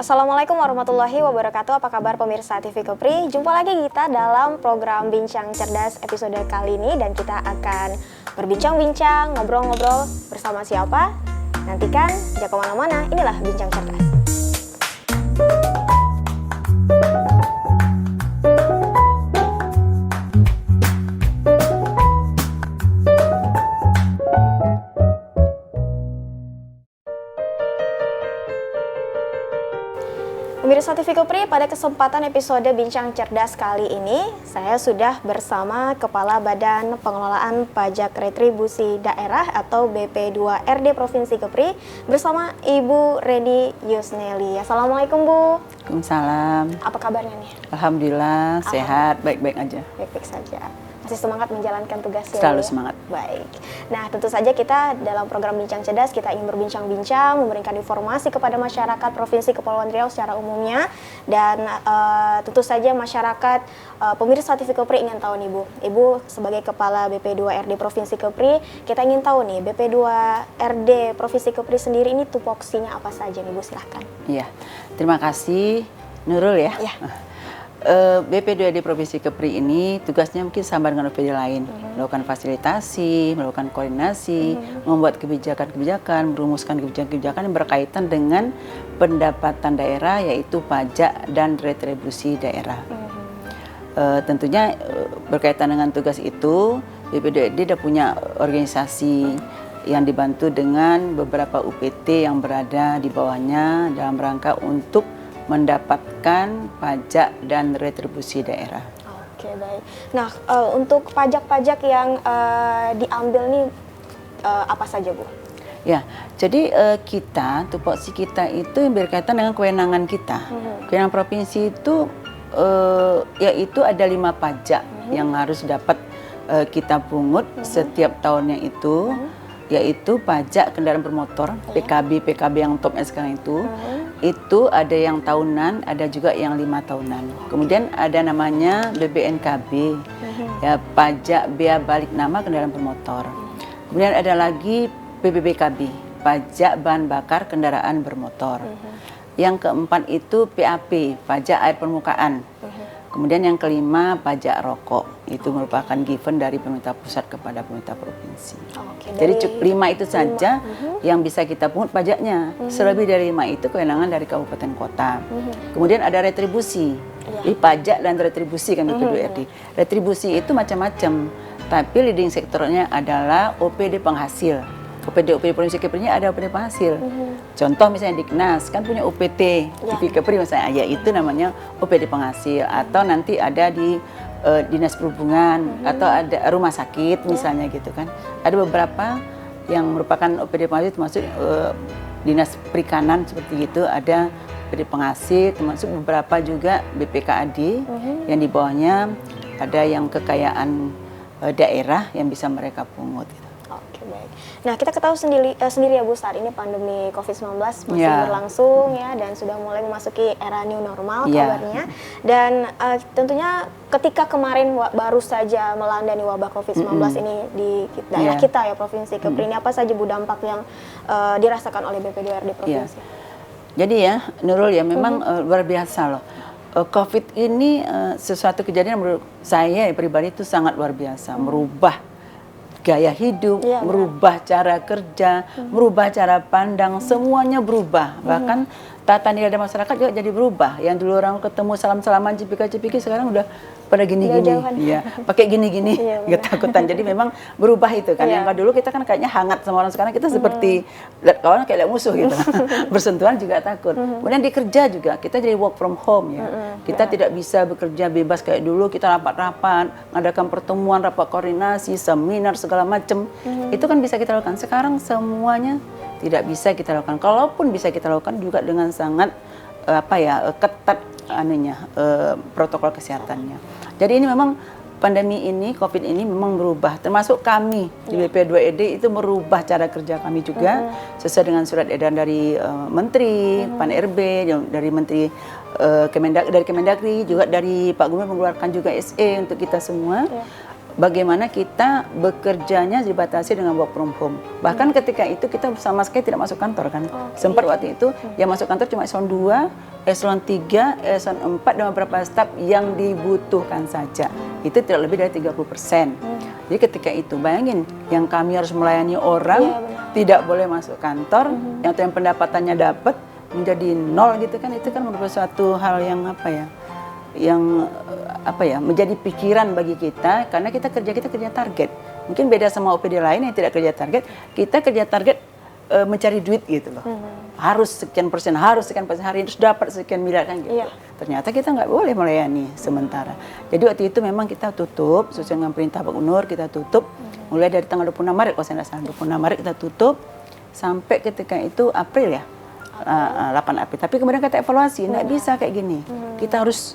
Assalamualaikum warahmatullahi wabarakatuh. Apa kabar pemirsa TV Kepri? Jumpa lagi kita dalam program Bincang Cerdas episode kali ini. Dan kita akan berbincang-bincang, ngobrol-ngobrol bersama siapa? Nantikan, jangan kemana-mana, inilah Bincang Cerdas. Pemirsa TV Kepri, pada kesempatan episode Bincang Cerdas kali ini, saya sudah bersama Kepala Badan Pengelolaan Pajak Retribusi Daerah atau BP2RD Provinsi Kepri bersama Ibu Reni Yusneli. Assalamualaikum Bu. Waalaikumsalam. Apa kabarnya nih? Alhamdulillah, sehat, baik-baik aja. Baik-baik saja. Masih semangat menjalankan tugasnya? Selalu semangat. Baik. Nah, tentu saja kita dalam program Bincang Cerdas, kita ingin berbincang-bincang, memberikan informasi kepada masyarakat Provinsi Kepulauan Riau secara umumnya. Dan tentu saja masyarakat, pemirsa TV Kepri ingin tahu nih Bu. Ibu sebagai Kepala BP2RD Provinsi Kepri, kita ingin tahu nih, BP2RD Provinsi Kepri sendiri ini tupoksinya apa saja nih Bu, silahkan. Iya, terima kasih Nurul ya. Ya. BP2RD Provinsi Kepri ini tugasnya mungkin sama dengan OPD lain, melakukan fasilitasi, melakukan koordinasi, membuat kebijakan-kebijakan, merumuskan kebijakan-kebijakan yang berkaitan dengan pendapatan daerah, yaitu pajak dan retribusi daerah. Tentunya berkaitan dengan tugas itu, BP2RD sudah punya organisasi yang dibantu dengan beberapa UPT yang berada di bawahnya dalam rangka untuk mendapatkan pajak dan retribusi daerah. Oke, baik. Nah, untuk pajak-pajak yang diambil nih apa saja Bu? Ya, jadi kita, tupoksi kita itu yang berkaitan dengan kewenangan kita. Kewenangan provinsi itu yaitu ada 5 pajak yang harus dapat kita pungut setiap tahunnya itu, yaitu pajak kendaraan bermotor, PKB yang topnya sekarang itu ada yang tahunan, ada juga yang 5 tahunan. Kemudian ada namanya BBNKB, ya, pajak bea balik nama kendaraan bermotor. Kemudian ada lagi PBBKB, pajak bahan bakar kendaraan bermotor. Yang keempat itu PAP, pajak air permukaan. Kemudian yang kelima pajak rokok, itu merupakan given dari pemerintah pusat kepada pemerintah provinsi. Jadi 5 itu saja yang bisa kita pungut pajaknya. Selebih dari 5 itu kewenangan dari kabupaten kota. Kemudian ada retribusi, pajak dan retribusi kan BP2RD. Retribusi itu macam-macam, tapi leading sektornya adalah OPD penghasil. OPD Provinsi Kepri ada OPD penghasil. Contoh misalnya Diknas kan punya UPT TV Kepri misalnya, yaitu namanya OPD penghasil. Atau nanti ada di Dinas Perhubungan atau ada rumah sakit misalnya gitu kan. Ada beberapa yang merupakan OPD penghasil, termasuk Dinas Perikanan seperti itu, ada OPD penghasil, termasuk beberapa juga BPKAD yang di bawahnya ada yang kekayaan daerah yang bisa mereka pungut. Oke, baik. Nah, kita ketahui sendiri ya Bu, saat ini pandemi COVID-19 masih berlangsung ya, dan sudah mulai memasuki era new normal kabarnya. Dan tentunya ketika kemarin baru saja melandani wabah COVID-19 ini di daerah kita ya, Provinsi Kepri, ini apa saja Bu dampak yang dirasakan oleh BP2RD Provinsi? Jadi ya, Nurul ya, memang luar biasa loh. COVID ini sesuatu kejadian menurut saya pribadi itu sangat luar biasa, merubah gaya hidup, merubah cara kerja, merubah cara pandang, semuanya berubah. Bahkan tata nilai masyarakat juga jadi berubah. Yang dulu orang ketemu salam-salaman, cipika-cipiki, sekarang udah pada gini-gini, ya, pakai gini-gini, ketakutan. Jadi memang berubah itu kan. Yang dulu kita kan kayaknya hangat sama orang, sekarang kita seperti lihat kawan kayak lihat musuh gitu. Bersentuhan juga takut. Kemudian di kerja juga kita jadi work from home ya. Kita tidak bisa bekerja bebas kayak dulu. Kita rapat-rapat, mengadakan pertemuan, rapat koordinasi, seminar segala macam. Itu kan bisa kita lakukan. Sekarang semuanya tidak bisa kita lakukan. Kalaupun bisa kita lakukan juga dengan sangat ketat protokol kesehatannya. Jadi ini memang pandemi ini, COVID ini memang berubah. Termasuk kami di BP2RD itu merubah cara kerja kami juga sesuai dengan surat edaran dari Menteri, Pan RB, dari Menteri dari Kemendagri, juga dari Pak Gubernur mengeluarkan juga SE untuk kita semua. bagaimana kita bekerjanya dibatasi dengan work from home. Bahkan ketika itu kita sama sekali tidak masuk kantor kan. Sempat waktu itu yang masuk kantor cuma eselon 2, eselon 3, eselon 4 dan beberapa staf yang dibutuhkan saja. Itu tidak lebih dari 30%. Jadi ketika itu bayangin yang kami harus melayani orang tidak boleh masuk kantor, yang pendapatannya dapat menjadi nol gitu kan, itu kan merupakan suatu hal yang menjadi pikiran bagi kita, karena kita kerja target. Mungkin beda sama OPD lain yang tidak kerja target, kita kerja target mencari duit gitu loh. Harus sekian persen hari harus dapat sekian miliar kan gitu. Ternyata kita nggak boleh melayani sementara. Jadi waktu itu memang kita tutup, sesuai dengan perintah Pak Gubernur kita tutup, mulai dari tanggal 26 Maret, kalau saya nggak salah 26 Maret kita tutup, sampai ketika itu April ya, 8 April. Tapi kemudian kita evaluasi, nggak bisa kayak gini, kita harus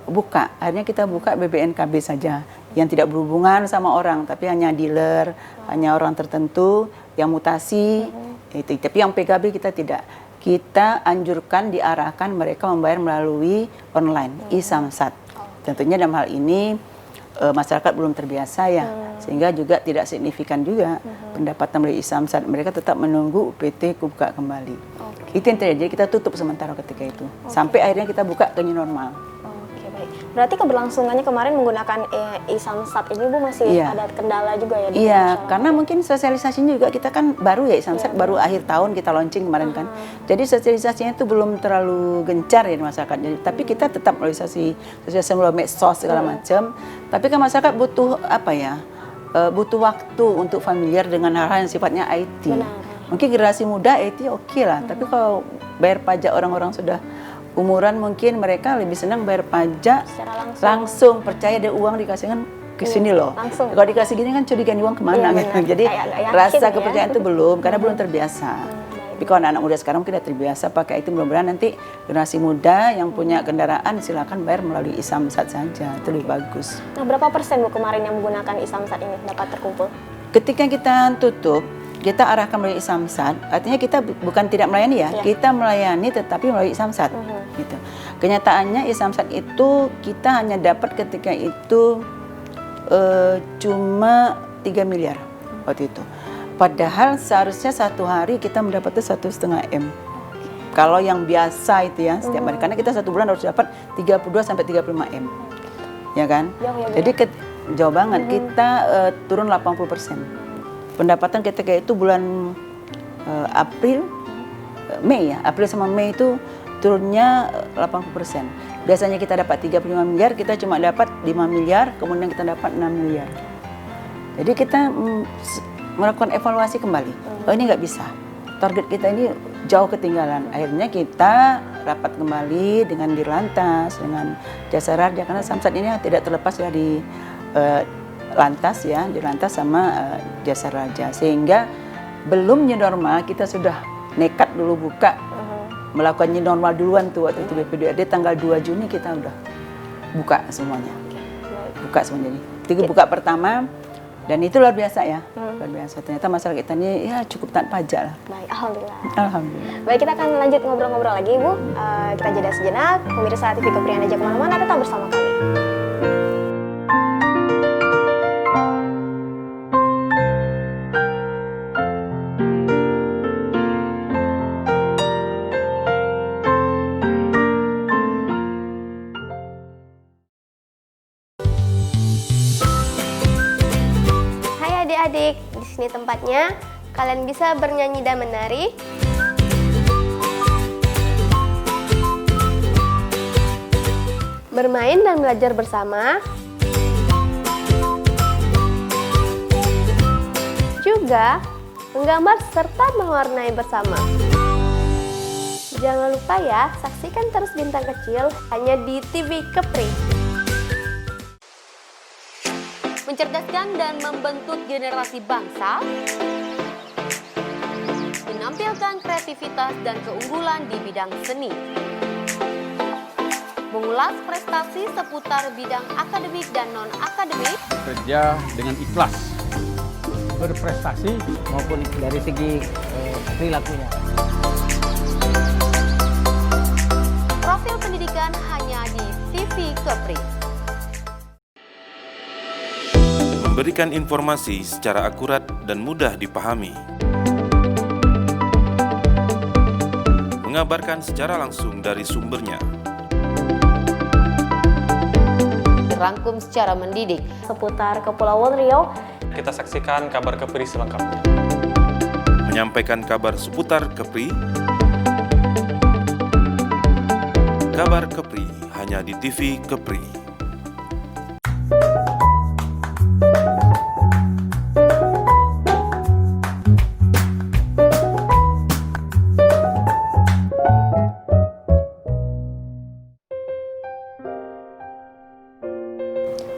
buka. Akhirnya kita buka BBNKB saja, yang tidak berhubungan sama orang, tapi hanya dealer, hanya orang tertentu yang mutasi. Itu. Tapi yang PKB kita tidak. Kita anjurkan, diarahkan mereka membayar melalui online, e-Samsat. Tentunya dalam hal ini masyarakat belum terbiasa ya, sehingga juga tidak signifikan juga pendapatan melalui e-Samsat. Mereka tetap menunggu UPT buka kembali. Itu yang terjadi, kita tutup sementara ketika itu. Sampai akhirnya kita buka ke new normal. Berarti keberlangsungannya kemarin menggunakan e-Samsat ini Bu masih ada kendala juga ya? Iya, karena mungkin sosialisasinya juga kita kan baru ya, e-Samsat baru akhir tahun kita launching kemarin kan. Jadi sosialisasinya itu belum terlalu gencar ya di masyarakat. Jadi, tapi kita tetap sosialisasi melalui medsos segala macam. Tapi kan masyarakat butuh butuh waktu untuk familiar dengan hal-hal yang sifatnya IT. Mungkin generasi muda IT oke lah, tapi kalau bayar pajak orang-orang sudah umuran mungkin mereka lebih senang bayar pajak langsung percaya ada uang dikasih kan ke sini loh. Kalau dikasih gini kan curiga uang kemana gitu. Jadi rasa kepercayaan itu belum, karena belum terbiasa. Tapi kalau anak-anak muda sekarang mungkin sudah terbiasa pakai itu, mudah-mudahan nanti generasi muda yang punya kendaraan silakan bayar melalui e-Samsat saja, itu lebih bagus. Nah, berapa persen Bu kemarin yang menggunakan e-Samsat ini dapat terkumpul? Ketika kita tutup, kita arahkan melalui e-Samsat, artinya kita bukan tidak melayani ya, kita melayani tetapi melalui e-Samsat. Gitu. Kenyataannya e-Samsat itu kita hanya dapat ketika itu cuma 3 miliar waktu itu. Padahal seharusnya satu hari kita mendapatnya 1,5 M. Kalau yang biasa itu ya setiap hari, karena kita satu bulan harus dapat 32 sampai 35 M, ya kan? Jadi jauh banget, kita turun 80%. Pendapatan ketika itu bulan April sama Mei itu turunnya 80%. Biasanya kita dapat 35 miliar, kita cuma dapat 5 miliar, kemudian kita dapat 6 miliar. Jadi kita melakukan evaluasi kembali. Oh ini nggak bisa, target kita ini jauh ketinggalan. Akhirnya kita rapat kembali dengan Dirlantas, dengan Jasa Raja, karena Samsat ini tidak terlepas dari Lantas ya, di Lantas sama Jasa Raja, sehingga belum new normal kita sudah nekat dulu buka, melakukan new normal duluan tuh waktu itu BPDRD tanggal 2 Juni kita udah buka semuanya, buka semuanya. Itu buka pertama dan itu luar biasa ya, luar biasa. Ternyata masyarakat kita ini ya cukup taat pajak lah. Baik, alhamdulillah. Alhamdulillah. Baik, kita akan lanjut ngobrol-ngobrol lagi Ibu. Kita jeda sejenak. Pemirsa TV Keprian aja kemana-mana, tetap bersama kami. Adik, di sini tempatnya. Kalian bisa bernyanyi dan menari. Bermain dan belajar bersama. Juga menggambar serta mewarnai bersama. Jangan lupa ya, saksikan terus Bintang Kecil hanya di TV Kepri. Mencerdaskan dan membentuk generasi bangsa, menampilkan kreativitas dan keunggulan di bidang seni, mengulas prestasi seputar bidang akademik dan non-akademik, kerja dengan ikhlas, berprestasi maupun dari segi perilakunya. Profil pendidikan hanya di TV Kepri. memberikan informasi secara akurat dan mudah dipahami. Mengabarkan secara langsung dari sumbernya. Rangkum secara mendidik. Seputar Kepulauan Riau. Kita saksikan kabar Kepri selengkapnya. Menyampaikan kabar seputar Kepri. Kabar Kepri hanya di TV Kepri.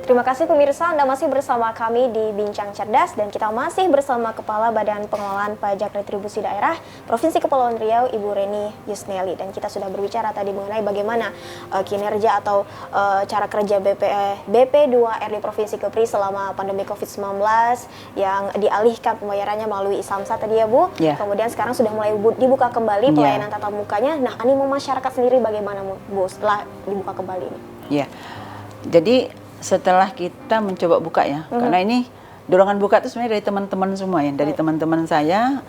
Terima kasih pemirsa, Anda masih bersama kami di Bincang Cerdas dan kita masih bersama Kepala Badan Pengelolaan Pajak Retribusi Daerah Provinsi Kepulauan Riau, Ibu Reni Yusneli. Dan kita sudah berbicara tadi mengenai bagaimana kinerja atau cara kerja BP2R di Provinsi Kepri selama pandemi COVID-19 yang dialihkan pembayarannya melalui Samsat tadi ya Bu. Yeah. Kemudian sekarang sudah mulai dibuka kembali pelayanan tatap mukanya. Nah, animo masyarakat sendiri bagaimana Bu setelah dibuka kembali ini? Ya, jadi setelah kita mencoba buka ya, karena ini dorongan buka itu sebenarnya dari teman-teman semua ya, dari teman-teman saya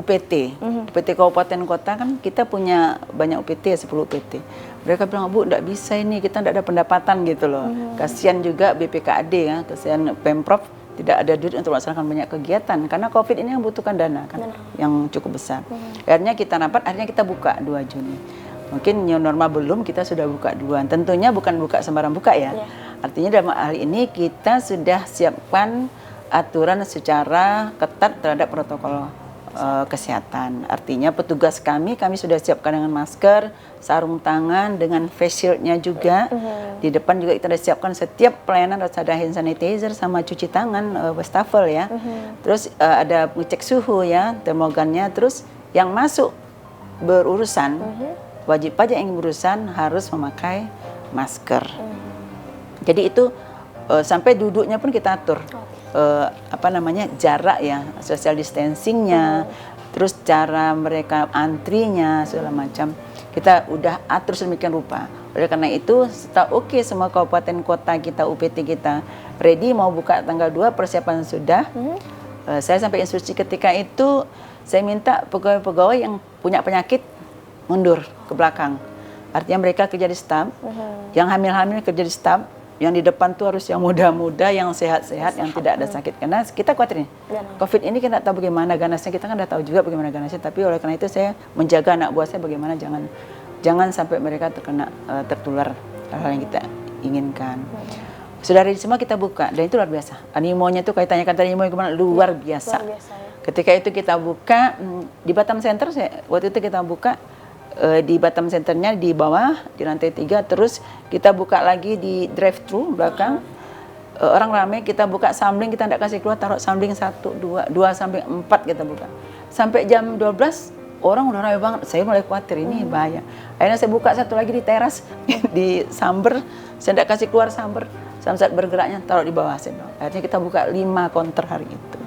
UPT, UPT Kabupaten Kota kan kita punya banyak UPT ya, 10 UPT. Mereka bilang, Bu, enggak bisa ini, kita enggak ada pendapatan gitu loh. Kasihan juga BPKAD ya, kasihan Pemprov tidak ada duit untuk melaksanakan banyak kegiatan karena COVID ini membutuhkan dana kan yang cukup besar. Akhirnya kita rapat, akhirnya kita buka 2 Juni. Mungkin new normal belum, kita sudah buka 2. Tentunya bukan buka sembarang buka ya. Artinya dalam hal ini kita sudah siapkan aturan secara ketat terhadap protokol kesehatan. Artinya petugas kami sudah siapkan dengan masker, sarung tangan, dengan face shield-nya juga. Di depan juga kita sudah siapkan setiap pelayanan harus ada hand sanitizer sama cuci tangan, wastafel ya. Terus ada ngecek suhu ya, termogannya. Terus yang masuk berurusan, wajib pajak yang berurusan harus memakai masker. Jadi itu sampai duduknya pun kita atur. Jarak ya, social distancingnya, terus cara mereka antrinya segala macam kita udah atur sedemikian rupa. Oleh karena itu setelah semua kabupaten kota kita, UPT kita ready mau buka tanggal 2, persiapan sudah. Saya sampai instruksi ketika itu saya minta pegawai-pegawai yang punya penyakit mundur ke belakang. Artinya mereka kerja di staf, yang hamil-hamil kerja di staf, yang di depan tuh harus yang muda-muda, yang sehat-sehat, yang tidak ada sakit. Karena kita khawatir nih, COVID ini kita tahu bagaimana ganasnya, kita kan udah tahu juga bagaimana ganasnya. Tapi oleh karena itu saya menjaga anak buah saya bagaimana jangan sampai mereka tertular hal yang kita inginkan. Sudah ready semua, kita buka, dan itu luar biasa. Animonya tuh kayak tanyakan tadi, animo gimana, luar biasa. Luar biasa ya. Ketika itu kita buka di Batam Center, waktu itu kita buka di Batam Centernya di bawah di lantai 3, terus kita buka lagi di drive-thru belakang. Orang ramai, kita buka sampling, kita tidak kasih keluar, taruh sampling 1, 2 sampai 4 kita buka. Sampai jam 12 orang udah ramai banget, saya mulai khawatir ini bahaya. Akhirnya saya buka satu lagi di teras di Samber, saya tidak kasih keluar Samber. Samsat bergeraknya taruh di bawah saya. Akhirnya kita buka 5 counter hari itu.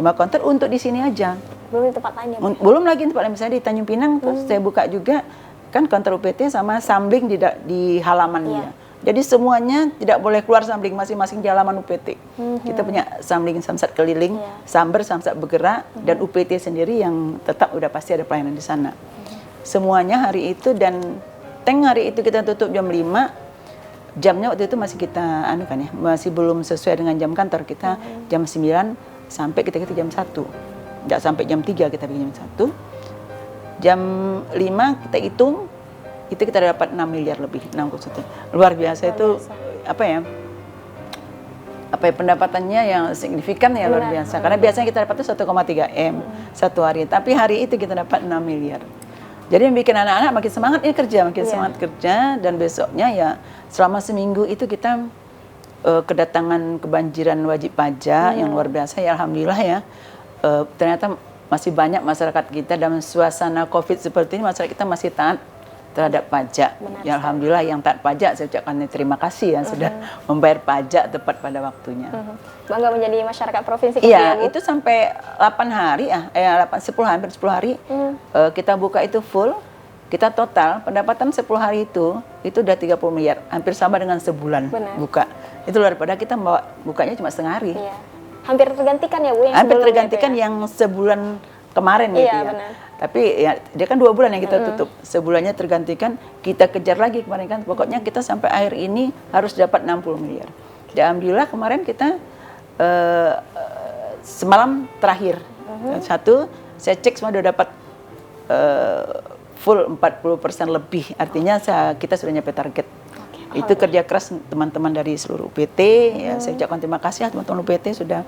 5 counter untuk di sini aja. Belum di tempat lain ya? Belum lagi tempat lain, misalnya di Tanjung Pinang, terus saya buka juga kan counter UPT sama sampling di halaman dia. Jadi semuanya tidak boleh keluar sampling, masing-masing di halaman UPT. Kita punya sampling Samsat keliling, Samber, Samsat bergerak, dan UPT sendiri yang tetap udah pasti ada pelayanan di sana. Semuanya hari itu, dan tank hari itu kita tutup jam 5, jamnya waktu itu masih kita masih belum sesuai dengan jam kantor kita, jam 9 sampai kita jam 1. Tidak sampai jam 3 kita bikin jam 1. Jam 5 kita hitung, itu kita dapat 6 miliar lebih, 6,1. Luar biasa itu, pendapatannya yang signifikan ya, luar biasa. Karena biasanya kita dapat itu 1,3 M satu hari, tapi hari itu kita dapat 6 miliar. Jadi yang bikin anak-anak makin semangat kerja, makin semangat kerja, dan besoknya ya selama seminggu itu kita kedatangan kebanjiran wajib pajak yang luar biasa ya, alhamdulillah ya. Ternyata masih banyak masyarakat kita dalam suasana COVID seperti ini, masyarakat kita masih taat terhadap pajak. Ya alhamdulillah, yang taat pajak saya ucapkan terima kasih ya sudah membayar pajak tepat pada waktunya. Bangga menjadi masyarakat provinsi Kepri. Iya, itu sampai 8 hari hampir 10 hari kita buka itu full. kita total pendapatan 10 hari itu udah 30 miliar, hampir sama dengan sebulan buka. Itu daripada kita bukanya cuma setengah hari. Iya. Hampir tergantikan ya Bu yang Hampir sebelumnya tergantikan itu ya? yang sebulan kemarin gitu Iya, ya. benar. Tapi ya dia kan 2 bulan yang kita tutup. Sebulannya tergantikan, kita kejar lagi kemarin kan. Pokoknya kita sampai akhir ini harus dapat 60 miliar. Dan alhamdulillah kemarin kita semalam terakhir. Satu, saya cek semua udah dapat full 40% lebih. Artinya kita sudah nyampe target. Itu kerja keras teman-teman dari seluruh UPT. Ya, saya ucapkan terima kasih teman-teman UPT sudah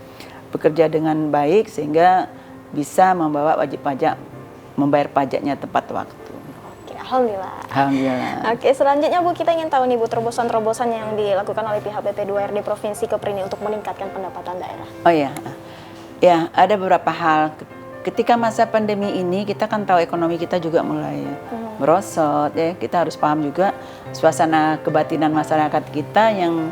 bekerja dengan baik sehingga bisa membawa wajib pajak membayar pajaknya tepat waktu. Oke, alhamdulillah. Alhamdulillah. Oke, selanjutnya Bu, kita ingin tahu nih Bu, terobosan-terobosan yang dilakukan oleh pihak BP2RD Provinsi Kepri ini untuk meningkatkan pendapatan daerah. Oh ya, ya ada beberapa hal. Ketika masa pandemi ini kita kan tahu ekonomi kita juga mulai merosot ya. Kita harus paham juga suasana kebatinan masyarakat kita yang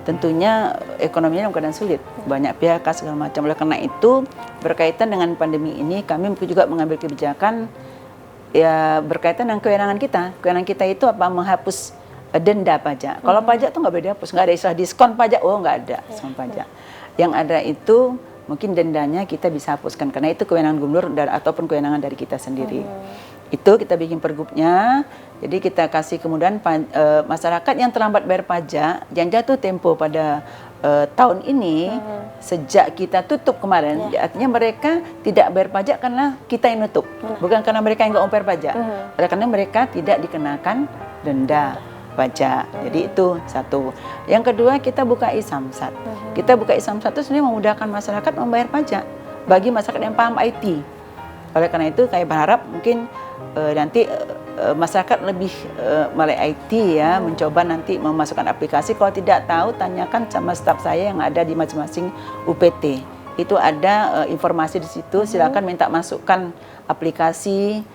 tentunya ekonominya dalam keadaan sulit. Banyak PHK segala macam. Oleh karena itu berkaitan dengan pandemi ini kami juga mengambil kebijakan ya berkaitan dengan kewenangan kita. Kewenangan kita itu apa? Menghapus denda pajak. Kalau pajak tuh nggak boleh dihapus, nggak ada istilah diskon pajak. Oh nggak ada diskon pajak. Yang ada itu mungkin dendanya kita bisa hapuskan karena itu kewenangan gubernur ataupun kewenangan dari kita sendiri. Itu kita bikin pergubnya. Jadi kita kasih kemudahan masyarakat yang terlambat bayar pajak yang jatuh tempo pada tahun ini sejak kita tutup kemarin, artinya mereka tidak bayar pajak karena kita yang nutup, bukan karena mereka yang nggak mau bayar pajak, karena mereka tidak dikenakan denda pajak. Jadi itu satu. Yang kedua kita buka e-Samsat. Kita buka e-Samsat itu sebenarnya memudahkan masyarakat membayar pajak bagi masyarakat yang paham IT. Oleh karena itu saya berharap mungkin nanti masyarakat lebih melek IT ya, mencoba nanti memasukkan aplikasi. Kalau tidak tahu tanyakan sama staf saya yang ada di masing-masing UPT. Itu ada informasi di situ. Silakan minta masukkan aplikasi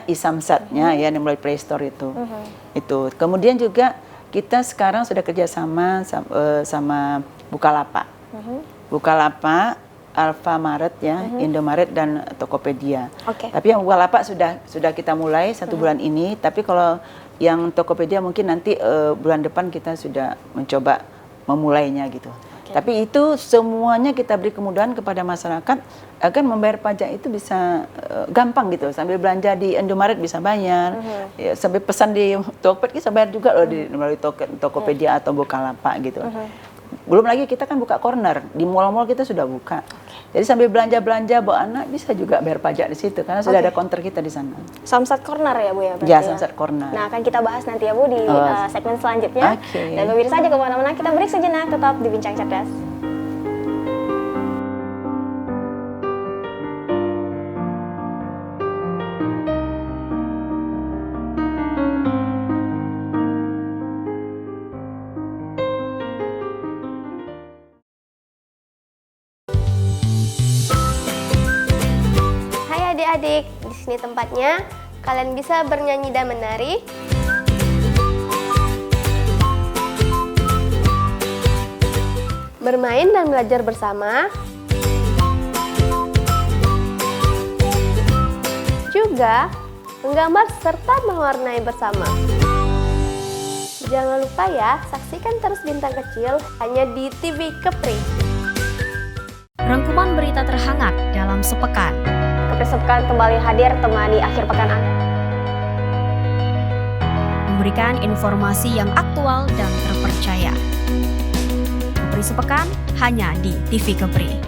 e-Samsatnya ya melalui Play Store itu. Itu. Kemudian juga kita sekarang sudah kerjasama sama Bukalapak. Bukalapak, Alfamaret ya, Indomaret dan Tokopedia. Tapi yang Bukalapak sudah kita mulai 1 bulan ini. Tapi kalau yang Tokopedia mungkin nanti bulan depan kita sudah mencoba memulainya gitu. Tapi itu semuanya kita beri kemudahan kepada masyarakat agar membayar pajak itu bisa gampang gitu. Sambil belanja di Indomaret bisa bayar, ya, sambil pesan di Tokopedia bisa bayar juga loh melalui Tokopedia atau Bukalapak gitu. Belum lagi kita kan buka corner di mall-mall kita sudah buka. Jadi sambil belanja-belanja bawa anak bisa juga bayar pajak di situ karena sudah ada counter kita di sana. Samsat Corner ya Bu ya? Ya, Samsat Corner. Nah akan kita bahas nanti ya Bu di segmen selanjutnya. Dan pemirsa aja kemana-mana, kita break sejenak, tetap di Bincang Cerdas. Adik-adik, di sini tempatnya. Kalian bisa bernyanyi dan menari. Bermain dan belajar bersama. Juga menggambar serta mewarnai bersama. Jangan lupa ya, saksikan terus Bintang Kecil hanya di TV Kepri. Rangkuman berita terhangat dalam sepekan. Kepri Sepekan kembali hadir temani akhir pekan Anda. Memberikan informasi yang aktual dan terpercaya. Kepri Sepekan hanya di TV Kepri.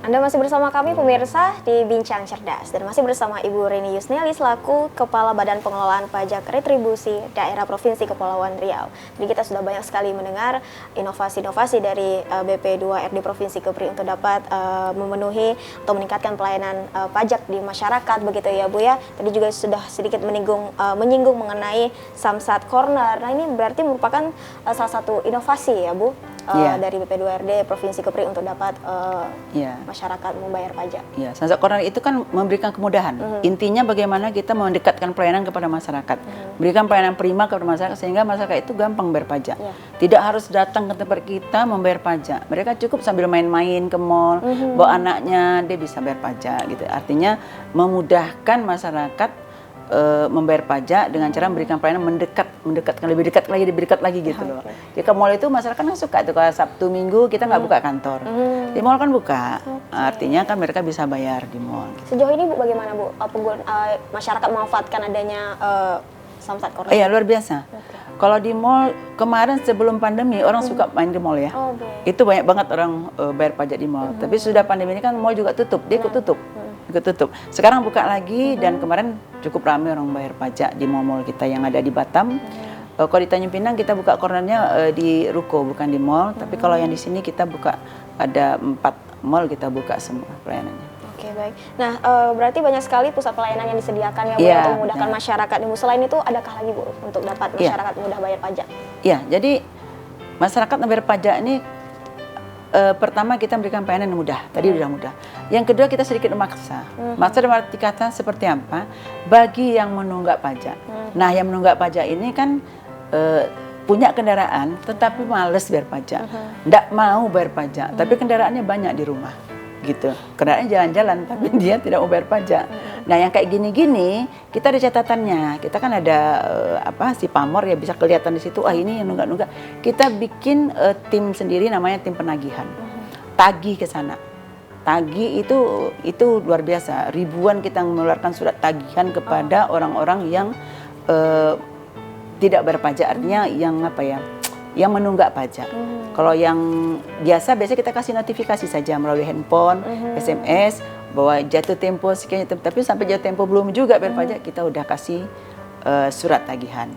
Anda masih bersama kami pemirsa di Bincang Cerdas dan masih bersama Ibu Rini Yusneli selaku Kepala Badan Pengelolaan Pajak Retribusi Daerah Provinsi Kepulauan Riau. Jadi kita sudah banyak sekali mendengar inovasi-inovasi dari BP2RD Provinsi Kepri untuk dapat memenuhi atau meningkatkan pelayanan pajak di masyarakat begitu ya Bu ya. Tadi juga sudah sedikit menyinggung mengenai Samsat Corner. Nah ini berarti merupakan salah satu inovasi ya Bu. dari BP2RD Provinsi Kepri untuk dapat masyarakat membayar pajak. Ya, Samsat Corner itu kan memberikan kemudahan. Intinya bagaimana kita mendekatkan pelayanan kepada masyarakat, berikan pelayanan prima kepada masyarakat sehingga masyarakat itu gampang bayar pajak. Tidak harus datang ke tempat kita membayar pajak. Mereka cukup sambil main-main ke mall, bawa anaknya, dia bisa bayar pajak gitu. Artinya memudahkan masyarakat membayar pajak dengan cara memberikan pelayanan mendekatkan lebih dekat lagi gitu loh. Di ke mall itu masyarakat kan suka tuh kalau Sabtu Minggu kita nggak buka kantor. Di mall kan buka. Artinya kan mereka bisa bayar di mall. Gitu. Sejauh ini Bu bagaimana Bu masyarakat memanfaatkan adanya Samsat Corner? Iya, luar biasa. Kalau di mall kemarin sebelum pandemi orang suka main di mall ya. Itu banyak banget orang bayar pajak di mall. Tapi sudah pandemi ini kan mall juga tutup, dia ikut tutup. Sekarang buka lagi dan kemarin cukup ramai orang bayar pajak di mall-mall kita yang ada di Batam. Kalau di Tanjung Pinang kita buka cornernya di ruko bukan di mall. Tapi kalau yang di sini kita buka ada 4 mall kita buka semua pelayanannya. Oke, baik. Nah, berarti banyak sekali pusat pelayanan yang disediakan ya Bu untuk memudahkan masyarakat. Selain itu adakah lagi Bu untuk dapat masyarakat mudah bayar pajak? Iya, jadi masyarakat membayar pajak ini pertama kita memberikan pelayanan yang mudah, tadi sudah mudah. Yang kedua kita sedikit memaksa. Maksa dalam arti kata seperti apa? Bagi yang menunggak pajak. Nah, yang menunggak pajak ini kan punya kendaraan tetapi males bayar pajak. Nggak mau bayar pajak, tapi kendaraannya banyak di rumah. Gitu. Kendaraannya jalan-jalan tapi dia tidak mau bayar pajak. Nah, yang kayak gini-gini kita ada catatannya. Kita kan ada si pamor ya bisa kelihatan di situ. Ini yang nunggak-nunggak. Kita bikin tim sendiri namanya tim penagihan. Tagih ke sana. Tagih itu luar biasa. Ribuan kita mengeluarkan surat tagihan kepada orang-orang yang tidak bayar pajak. Artinya yang menunggak pajak. Kalau yang biasanya kita kasih notifikasi saja melalui handphone, SMS bahwa jatuh tempo sekian, tapi sampai jatuh tempo belum juga bayar pajak kita udah kasih surat tagihan.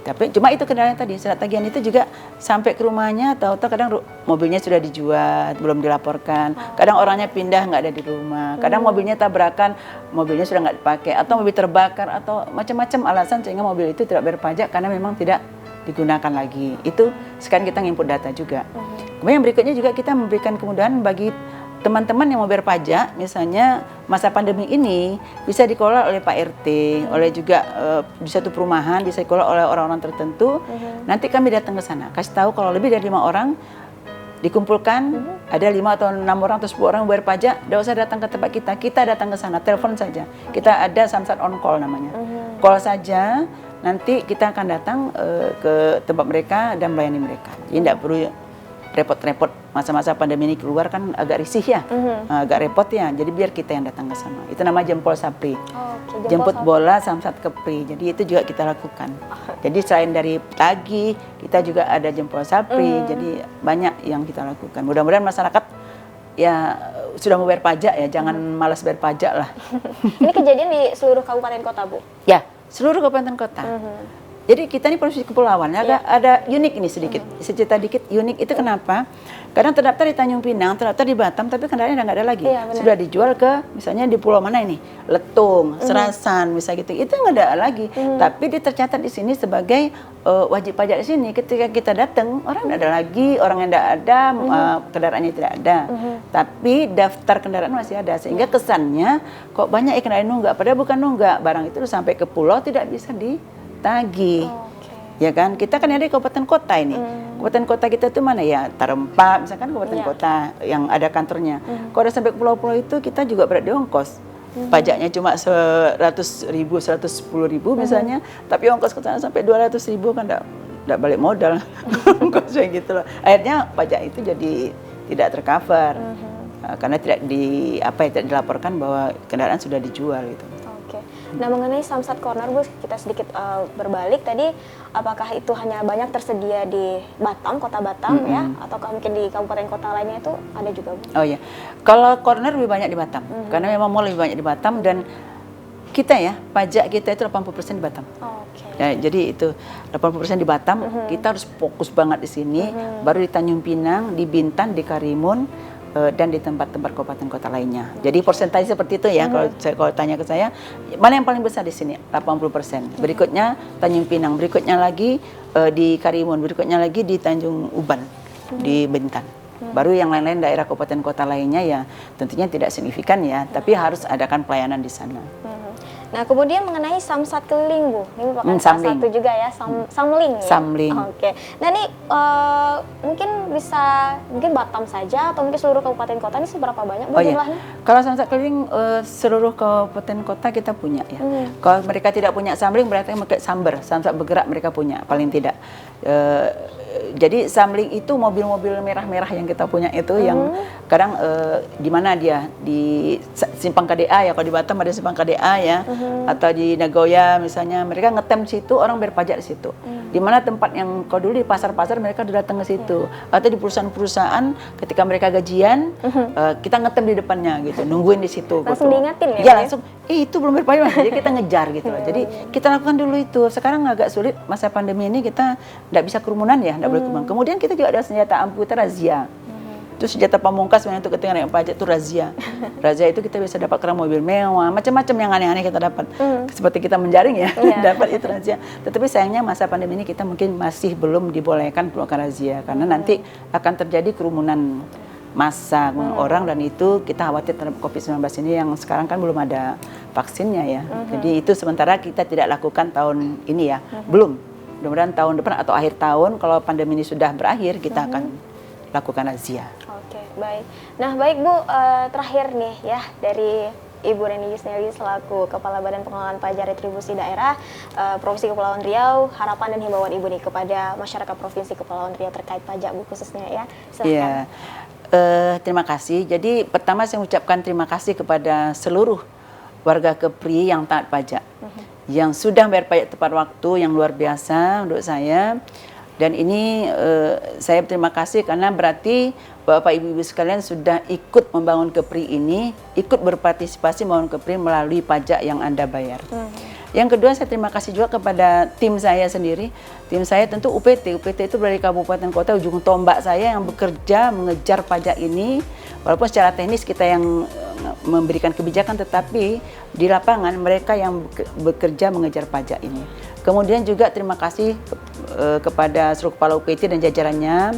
Tapi cuma itu kendalanya tadi, surat tagihan itu juga sampai ke rumahnya atau kadang mobilnya sudah dijual, belum dilaporkan. Kadang orangnya pindah nggak ada di rumah. Kadang mobilnya tabrakan, mobilnya sudah nggak dipakai atau mobil terbakar atau macam-macam alasan sehingga mobil itu tidak bayar pajak karena memang tidak digunakan lagi. Itu sekarang kita nginput data juga. Kemudian berikutnya juga kita memberikan kemudahan bagi teman-teman yang mau bayar pajak, misalnya masa pandemi ini bisa dikelola oleh Pak RT, oleh juga di satu perumahan bisa dikelola oleh orang-orang tertentu. Nanti kami datang ke sana, kasih tahu kalau lebih dari 5 orang dikumpulkan, ada 5 atau 6 orang atau 10 orang yang bayar pajak, tidak usah datang ke tempat kita datang ke sana, telepon saja. Kita ada Samsat on call namanya. Call saja. Nanti kita akan datang ke tempat mereka dan melayani mereka. Jadi tidak perlu repot-repot. Masa-masa pandemi ini keluar kan agak risih ya, agak repot ya. Jadi biar kita yang datang ke sana. Itu nama Jempol Sapri. Jemput bola Samsat Kepri. Jadi itu juga kita lakukan. Jadi selain dari tagih, kita juga ada Jempol Sapri. Jadi banyak yang kita lakukan. Mudah-mudahan masyarakat ya sudah mau bayar pajak ya, jangan malas bayar pajak lah. Ini kejadian di seluruh kabupaten kota Bu? Ya. Seluruh kabupaten kota. Jadi kita ini provinsi kepulauan, ada unik ini sedikit, cerita dikit unik itu kenapa? Kadang terdaftar di Tanjung Pinang, terdaftar di Batam, tapi kendaraannya nggak ada lagi. Sudah dijual ke misalnya di pulau mana ini, Letung, Serasan, misalnya gitu, itu nggak ada lagi. Tapi dia tercatat di sini sebagai wajib pajak di sini. Ketika kita datang, orang nggak ada lagi, orang yang nggak ada, kendaraannya tidak ada. Tapi daftar kendaraan masih ada, sehingga kesannya kok banyak kendaraan nunggak, padahal bukan nunggak, barang itu sampai ke pulau tidak bisa ditagih. Ya kan, kita kan ada di kabupaten kota ini. Kabupaten kota kita itu mana ya? Tarempa, misalkan kabupaten kota yang ada kantornya. Kalau udah sampai ke pulau-pulau itu kita juga berat di ongkos. Pajaknya cuma 100.000, 110.000 misalnya, tapi ongkos ke sana sampai 200.000 kan enggak balik modal. Ongkosnya gitu loh. Akhirnya pajak itu jadi tidak tercover. Karena tidak dilaporkan bahwa kendaraan sudah dijual gitu. Nah, mengenai Samsat Corner Bu, kita sedikit berbalik tadi, apakah itu hanya banyak tersedia di Batam, kota Batam ya, ataukah mungkin di kabupaten kota lainnya itu ada juga Bu? Oh iya, kalau corner lebih banyak di Batam, karena memang mall lebih banyak di Batam dan kita ya, pajak kita itu 80% di Batam. Ya, jadi itu 80% di Batam, kita harus fokus banget di sini, baru di Tanjung Pinang, di Bintan, di Karimun, dan di tempat-tempat kabupaten kota lainnya. Jadi persentase seperti itu ya, kalau tanya ke saya, mana yang paling besar di sini? 80%. Berikutnya Tanjung Pinang, berikutnya lagi di Karimun, berikutnya lagi di Tanjung Uban. di Bintan. Baru yang lain-lain daerah kabupaten kota lainnya ya tentunya tidak signifikan ya, tapi harus adakan pelayanan di sana. Nah, kemudian mengenai samsat keliling, Bu, ini merupakan salah samling. satu juga ya, samling ya. Samling. Oke. Nah, ini mungkin Batam saja atau mungkin seluruh kabupaten kota ini seberapa banyak, Bu, jumlahnya? Kalau samsat keliling seluruh kabupaten kota kita punya ya. Kalau mereka tidak punya samling berarti mereka samber, samsat bergerak mereka punya paling tidak. Jadi samling itu mobil-mobil merah-merah yang kita punya itu yang kadang di mana dia di simpang KDA ya, kalau di Batam ada simpang KDA ya, atau di Nagoya misalnya mereka ngetem di situ, orang berpajak di situ. Di mana tempat yang kalau dulu di pasar-pasar mereka udah datang ke situ, atau di perusahaan-perusahaan ketika mereka gajian kita ngetem di depannya gitu, nungguin di situ. Langsung diingatin ya? Iya langsung, itu belum berpajak, jadi kita ngejar gitu loh. Jadi kita lakukan dulu itu. Sekarang agak sulit masa pandemi ini kita nggak bisa kerumunan ya, nggak boleh kerumunan. Kemudian kita juga ada senjata ampuh, kita razia. Itu senjata pamungkas untuk kepentingan yang pajak itu razia. Razia itu kita bisa dapat kerang mobil mewah, macam-macam yang aneh-aneh kita dapat. Seperti kita menjaring ya, dapat itu razia. Tetapi sayangnya masa pandemi ini kita mungkin masih belum dibolehkan melakukan razia karena nanti akan terjadi kerumunan massa orang, dan itu kita khawatir terhadap COVID-19 ini yang sekarang kan belum ada vaksinnya ya. Jadi itu sementara kita tidak lakukan tahun ini ya, belum. Mudah-mudahan tahun depan atau akhir tahun kalau pandemi ini sudah berakhir kita akan lakukan razia. Oke, baik. Nah, baik Bu, terakhir nih ya dari Ibu Reni Yusneli selaku Kepala Badan Pengelolaan Pajak Retribusi Daerah Provinsi Kepulauan Riau, harapan dan himbauan Ibu nih kepada masyarakat Provinsi Kepulauan Riau terkait pajak Bu khususnya ya. Silakan. Iya. Terima kasih. Jadi pertama saya mengucapkan terima kasih kepada seluruh warga Kepri yang taat pajak, yang sudah bayar pajak tepat waktu, yang luar biasa menurut saya. Dan ini saya berterima kasih karena berarti Bapak Ibu sekalian sudah ikut membangun Kepri ini, ikut berpartisipasi membangun Kepri melalui pajak yang Anda bayar. Yang kedua, saya terima kasih juga kepada tim saya sendiri. Tim saya tentu UPT. UPT itu dari kabupaten kota, ujung tombak saya yang bekerja mengejar pajak ini. Walaupun secara teknis kita yang memberikan kebijakan, tetapi di lapangan mereka yang bekerja mengejar pajak ini. Kemudian juga terima kasih kepada seluruh kepala UPT dan jajarannya.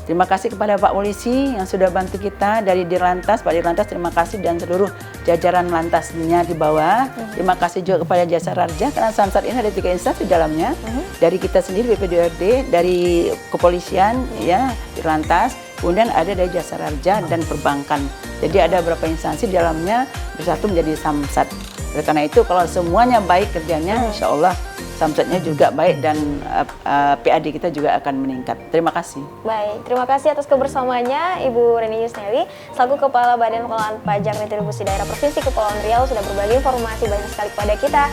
Terima kasih kepada Pak Polisi yang sudah bantu kita dari Dirlantas, Pak Dirlantas terima kasih, dan seluruh jajaran lantasnya di bawah. Terima kasih juga kepada Jasa Raja karena samsat ini ada 3 instansi di dalamnya. Dari kita sendiri BPDRD, dari kepolisian ya, Dirlantas, kemudian ada dari Jasa Raja dan perbankan. Jadi ada beberapa instansi di dalamnya bersatu menjadi samsat. Oleh karena itu kalau semuanya baik kerjanya, insya Allah samsatnya juga baik dan PAD kita juga akan meningkat. Terima kasih. Baik, terima kasih atas kebersamaannya Ibu Reni Yusneli selaku Kepala Badan Pengelolaan Pajak Retribusi Daerah Provinsi Kepulauan Riau sudah berbagi informasi banyak sekali kepada kita.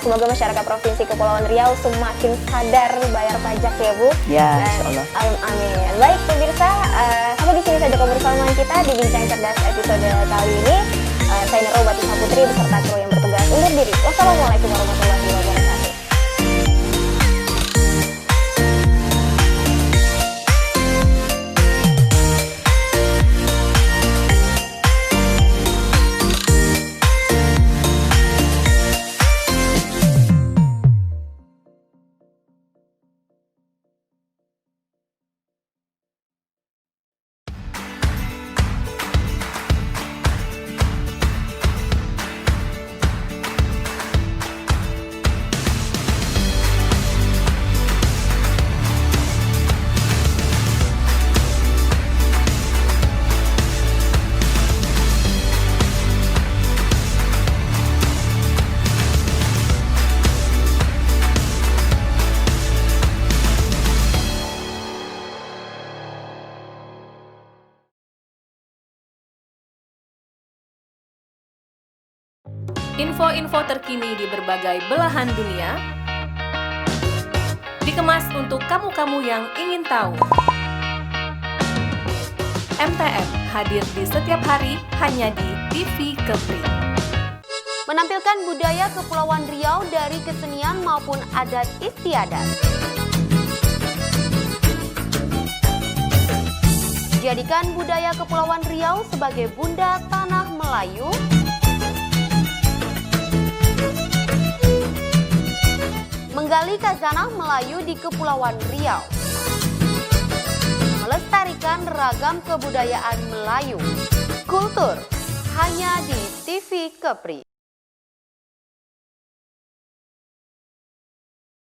Semoga masyarakat Provinsi Kepulauan Riau semakin sadar bayar pajak ya Bu. Ya, insya Allah. Amin. Baik pemirsa, sampai di sini saja kebersamaan kita di Bincang Cerdas episode kali ini. Saya Nero Batisa Putri beserta kru yang bertugas undur diri. Wassalamualaikum warahmatullahi wabarakatuh. Info-info terkini di berbagai belahan dunia dikemas untuk kamu-kamu yang ingin tahu. MTM hadir di setiap hari hanya di TV Kepri. Menampilkan budaya Kepulauan Riau dari kesenian maupun adat istiadat. Jadikan budaya Kepulauan Riau sebagai bunda tanah Melayu. Menggali khazanah Melayu di Kepulauan Riau melestarikan ragam kebudayaan Melayu. Kultur hanya di TV Kepri.